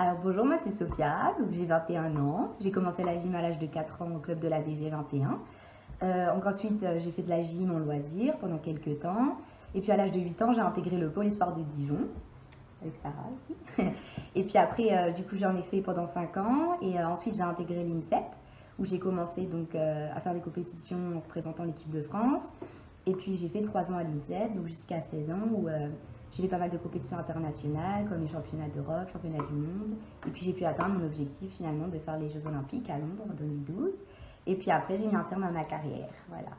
Alors bonjour, moi c'est Sophia, donc j'ai 21 ans. J'ai commencé la gym à l'âge de 4 ans au club de la DG 21. Ensuite, j'ai fait de la gym en loisir pendant quelques temps. Et puis à l'âge de 8 ans, j'ai intégré le pôle espoir de Dijon, avec Sarah aussi. Et puis après, du coup, j'en ai fait pendant 5 ans. Et ensuite, j'ai intégré l'INSEP, où j'ai commencé donc à faire des compétitions en représentant l'équipe de France. Et puis j'ai fait 3 ans à l'INSEP, donc jusqu'à 16 ans, où j'ai fait pas mal de compétitions internationales, comme les championnats d'Europe, championnats du monde. Et puis j'ai pu atteindre mon objectif finalement de faire les Jeux Olympiques à Londres en 2012. Et puis après, j'ai mis un terme à ma carrière. Voilà.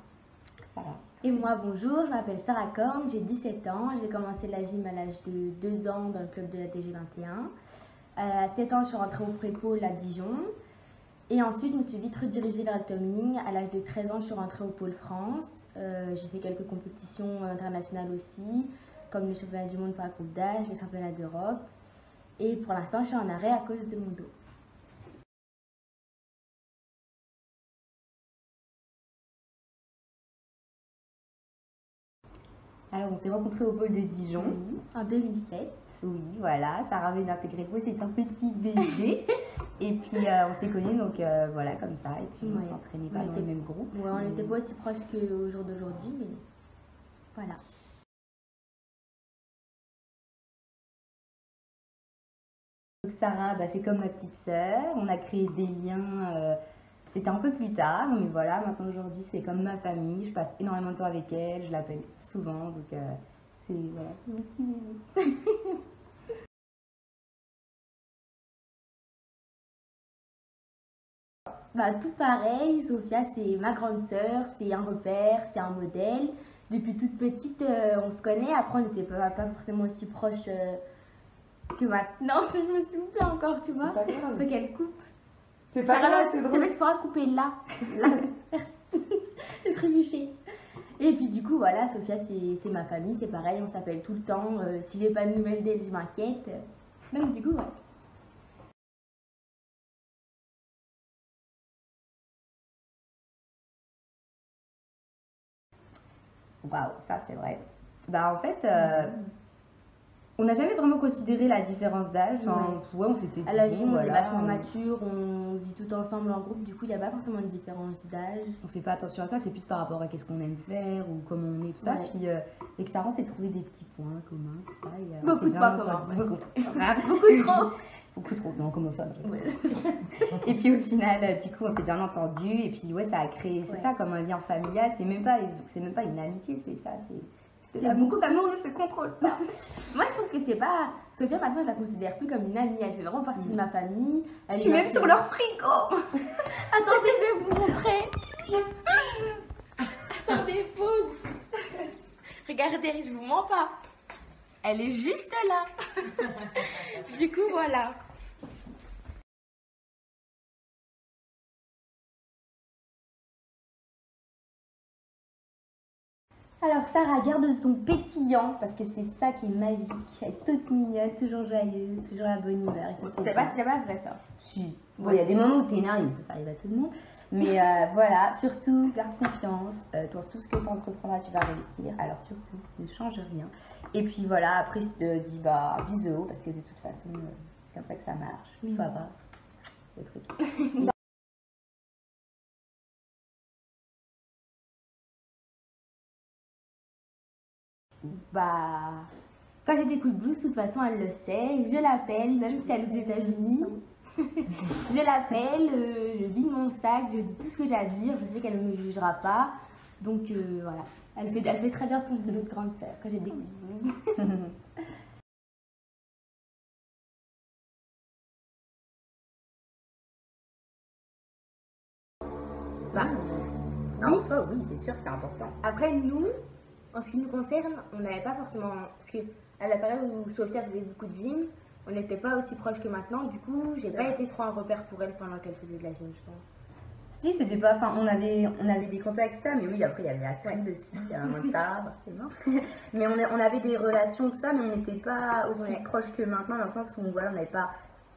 Et moi, bonjour, je m'appelle Sarah Korn, j'ai 17 ans. J'ai commencé la gym à l'âge de 2 ans dans le club de la DG 21. À 7 ans, je suis rentrée au pré-pôle à Dijon. Et ensuite, je me suis vite redirigée vers le tumbling. À l'âge de 13 ans, je suis rentrée au pôle France. J'ai fait quelques compétitions internationales aussi, comme le championnat du monde pour la coupe d'âge, les championnats d'Europe. Et pour l'instant, je suis en arrêt à cause de mon dos. Alors, on s'est rencontrés au pôle de Dijon. Oui, en 2007. Oui, voilà, Sarah venait d'intégrer le c'est un petit bébé. Et puis, on s'est connus, donc voilà, comme ça. Et puis, on s'entraînait pas dans le même groupe. Ouais, on n'était pas aussi proches qu'au jour d'aujourd'hui, mais voilà. Donc, Sarah, c'est comme ma petite sœur. On a créé des liens. C'était un peu plus tard, mais voilà, maintenant aujourd'hui, c'est comme ma famille. Je passe énormément de temps avec elle, je l'appelle souvent, donc c'est voilà, mon petit bébé. Tout pareil, Sophia c'est ma grande sœur, c'est un repère, c'est un modèle. Depuis toute petite, on se connaît. Après, on n'était pas forcément aussi proches que maintenant. Je me suis coupée encore, tu vois. Faut qu'elle coupe. C'est pas grave, c'est C'est drôle. vrai, tu pourras couper là. Là, merci. J'ai trébuché. Et puis du coup, voilà, Sophia c'est ma famille, c'est pareil, on s'appelle tout le temps. Si j'ai pas de nouvelles d'elle, je m'inquiète. Donc du coup, ouais. Waouh, ça c'est vrai. En fait, on n'a jamais vraiment considéré la différence d'âge. Enfin, ouais, on s'était dit, à la gym, on est voilà, vachement mature, on vit tout ensemble en groupe, du coup, il n'y a pas forcément de différence d'âge. On fait pas attention à ça, c'est plus par rapport à qu'est-ce qu'on aime faire ou comment on est, tout ça. Ouais. Puis, avec Sarah, on s'est trouvé des petits points communs, tout ça. Et, Beaucoup de points communs. Beaucoup trop. Beaucoup trop, non, comment ça Ouais. Et puis au final, du coup, on s'est bien entendu. Et puis, ouais, ça a créé, c'est ça, comme un lien familial. C'est même pas une amitié, c'est ça. C'est beaucoup d'amour ne se contrôle pas. Moi, je trouve que c'est pas. Sophia, maintenant, je la considère plus comme une amie. Elle fait vraiment partie de ma famille. Je suis même sur leur frigo. Attendez, je vais vous montrer. Attendez, pause. Regardez, je vous mens pas. Elle est juste là. Du coup, voilà. Alors Sarah, garde ton pétillant parce que c'est ça qui est magique. Elle est toute mignonne, toujours joyeuse, toujours la bonne humeur. C'est pas vrai ça. Si. Bon, il y a des moments où t'es énervée, ça arrive à tout le monde. Mais voilà, surtout, garde confiance. Tout ce que tu entreprendras, tu vas réussir. Alors surtout, ne change rien. Et puis voilà, après je te dis vise haut parce que de toute façon, c'est comme ça que ça marche. Il faut avoir le truc. Quand j'ai des coups de blues, de toute façon, elle le sait. Je l'appelle, même si elle est aux États-Unis. Je l'appelle, je vide mon sac, je dis tout ce que j'ai à dire. Je sais qu'elle ne me jugera pas. Donc voilà, elle fait très bien son boulot de grande sœur quand j'ai des coups de blues. Oui, c'est sûr, c'est important. Après, nous, en ce qui nous concerne, on n'avait pas forcément. Parce qu'à la période où Sophia faisait beaucoup de gym, on n'était pas aussi proches que maintenant. Du coup, j'ai pas été trop un repère pour elle pendant qu'elle faisait de la gym, je pense. Si, c'était pas. Enfin, on avait des contacts, ça, mais oui, après, il y avait la street aussi, moins de ça, forcément. Mais on avait des relations, tout ça, mais on n'était pas aussi proches que maintenant, dans le sens où voilà, on n'avait pas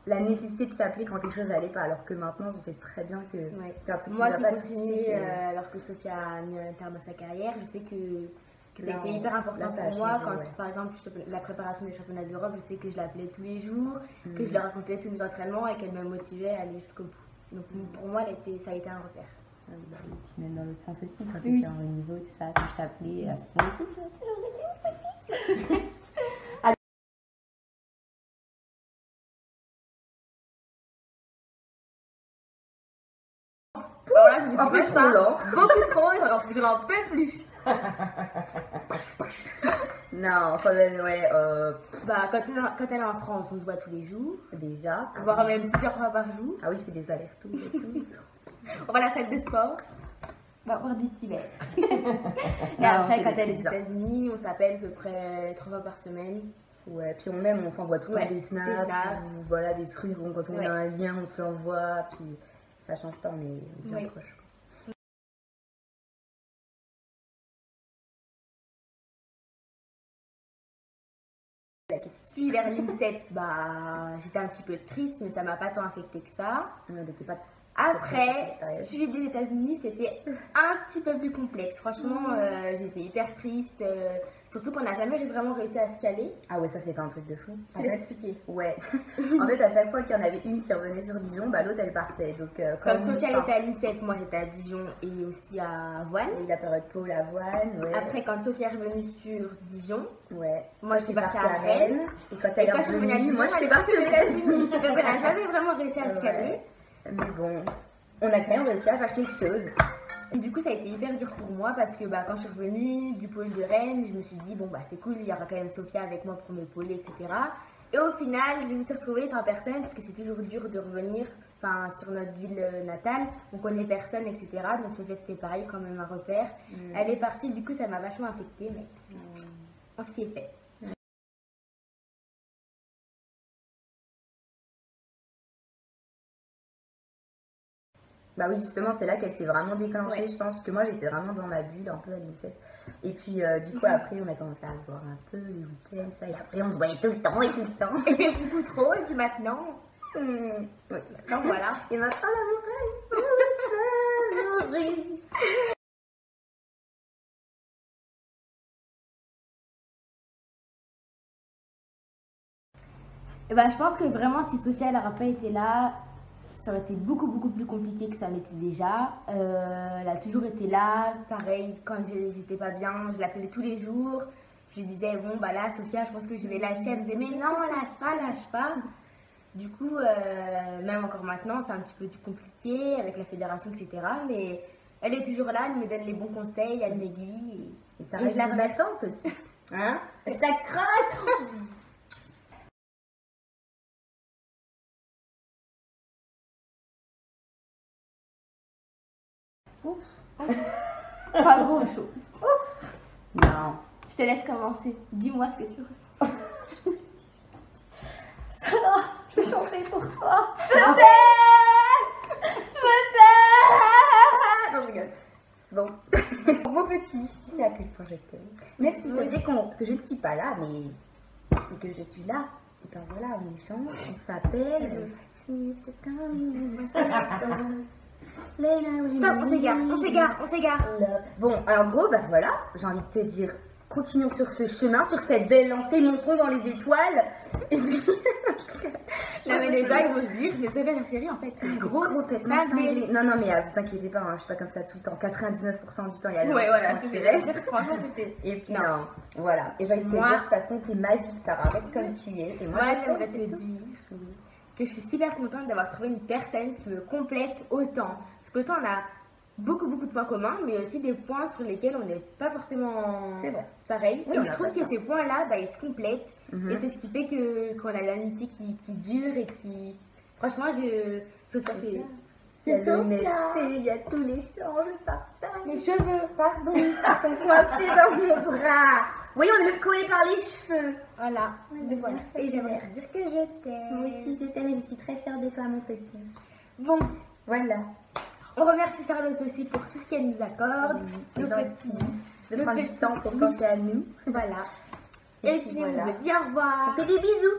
la nécessité de s'appeler quand quelque chose n'allait pas, alors que maintenant, on sait très bien que c'est un truc moi qui qui va pas continue, alors que Sophia a mis un terme à sa carrière, je sais que que ça a été hyper important pour moi quand, par exemple, la préparation des championnats d'Europe, je sais que je l'appelais tous les jours, que je lui racontais tous mes entraînements et qu'elle me motivait à aller jusqu'au bout. Donc pour moi, ça a été un repère. Et puis même dans l'autre sens aussi, quand tu étais en haut niveau, tout ça, quand je t'appelais, moi aussi, tu vas toujours venir. Un peu trop lent. Beaucoup trop, je n'en peux plus. Non, ça donne, ouais. Bah, quand elle est en France, on se voit tous les jours. Déjà. Voire même plusieurs fois par jour. Ah oui, je fais des allers-retours et tout. On va à la salle de sport. On va boire des petits verres. Et après, quand elle est aux États-Unis, on s'appelle à peu près 3 fois par semaine. Ouais, puis on s'envoie tout le temps des snaps, ou, voilà, des trucs. Bon, quand on a un lien, on se l'envoie, puis ça change pas, on est bien proches. Puis vers l'INSEP, bah, j'étais un petit peu triste, mais ça m'a pas tant affecté que ça. On n'était pas. Après, celui des États-Unis, c'était un petit peu plus complexe. Franchement, j'étais hyper triste. Surtout qu'on n'a jamais vraiment réussi à se caler. Ah ouais, ça c'était un truc de fou. Je vais t'expliquer. Ouais. En fait, à chaque fois qu'il y en avait une qui revenait sur Dijon, bah, l'autre elle partait. Donc, comme Sophia était à l'INSEP, moi j'étais à Dijon et aussi à Avoine. Et la période Pôle à Avoine. Ouais. Après, quand Sophia est revenue sur Dijon, moi je suis partie à Rennes. Et quand elle est revenue à Dijon, moi je suis partie aux États-Unis. Donc on n'a jamais vraiment réussi à se caler. Mais bon, on a quand même réussi à faire quelque chose. Et du coup, ça a été hyper dur pour moi parce que bah, quand je suis revenue du pôle de Rennes, je me suis dit, bon, bah c'est cool, il y aura quand même Sophia avec moi pour m'épauler, etc. Et au final, je me suis retrouvée sans personne parce que c'est toujours dur de revenir sur notre ville natale. On connaît personne, etc. Donc Sophia, c'était pareil, quand même un repère. Elle est partie, du coup, ça m'a vachement affectée, mais on s'y est fait. Bah oui, justement, c'est là qu'elle s'est vraiment déclenchée, je pense, parce que moi j'étais vraiment dans ma bulle, un peu à l'INSEP. Et puis, du coup, après, on a commencé à se voir un peu les week-ends, ça, et après, on se voyait tout le temps et tout le temps. Et beaucoup trop, et puis maintenant, oui, maintenant voilà. Et maintenant, l'amour. Et bah, je pense que vraiment, si Sophia n'aurait pas été là, ça aurait été beaucoup plus compliqué que ça l'était déjà. Elle a toujours été là, pareil, quand j'étais pas bien, je l'appelais tous les jours. Je lui disais, bon bah là Sophia, je pense que je vais lâcher. Elle me disait, mais non, lâche pas. Du coup, même encore maintenant, c'est un petit peu plus compliqué avec la fédération, etc. Mais elle est toujours là, elle me donne les bons conseils, elle m'aiguille. Et ça reste la battante aussi. Hein? Ça crache. Ouf. Pas grand chose. Ouf. Non. Je te laisse commencer. Dis-moi ce que tu ressens. Sarah, je vais chanter pour toi. Je t'aime. Non, je rigole. Bon. Mon petit, tu sais à quel point je t'aime. Même si ça veut dire que je ne suis pas là, mais que je suis là. Et ben voilà, on chante, on s'appelle. Ça, on s'égare. Bon, en gros, bah voilà, j'ai envie de te dire, continuons sur ce chemin, sur cette belle lancée, montons dans les étoiles. Et puis... Non mais les gens ils vont se dire, mais c'est la série en fait, c'est gros, c'est ça. Non, mais vous inquiétez pas, hein, je suis pas comme ça tout le temps, 99% du temps il y a le voilà, c'est franchement c'était... Et puis non, voilà, et j'ai envie de te dire, de toute façon t'es magique Sarah, reste comme tu es. Et moi j'aimerais te dire que je suis super contente d'avoir trouvé une personne qui me complète autant. Parce qu'autant on a beaucoup de points communs, mais aussi des points sur lesquels on n'est pas forcément pareil. Oui, et je trouve que ces points-là, bah, ils se complètent. Et c'est ce qui fait qu'on a l'amitié qui dure et qui... Franchement, Sophia, il y a l'honnêteté, il y a tous les changes, je partage. Mes cheveux, pardon, ils sont coincés dans mon bras. Oui, on est même collés par les cheveux. Voilà. Et j'aimerais te dire que je t'aime. Moi aussi, je t'aime et je suis très fière de toi, mon petit. Bon, voilà. On remercie Charlotte aussi pour tout ce qu'elle nous accorde. C'est gentil de prendre du temps pour penser à nous. Voilà. Et puis on vous dit au revoir. On fait des bisous.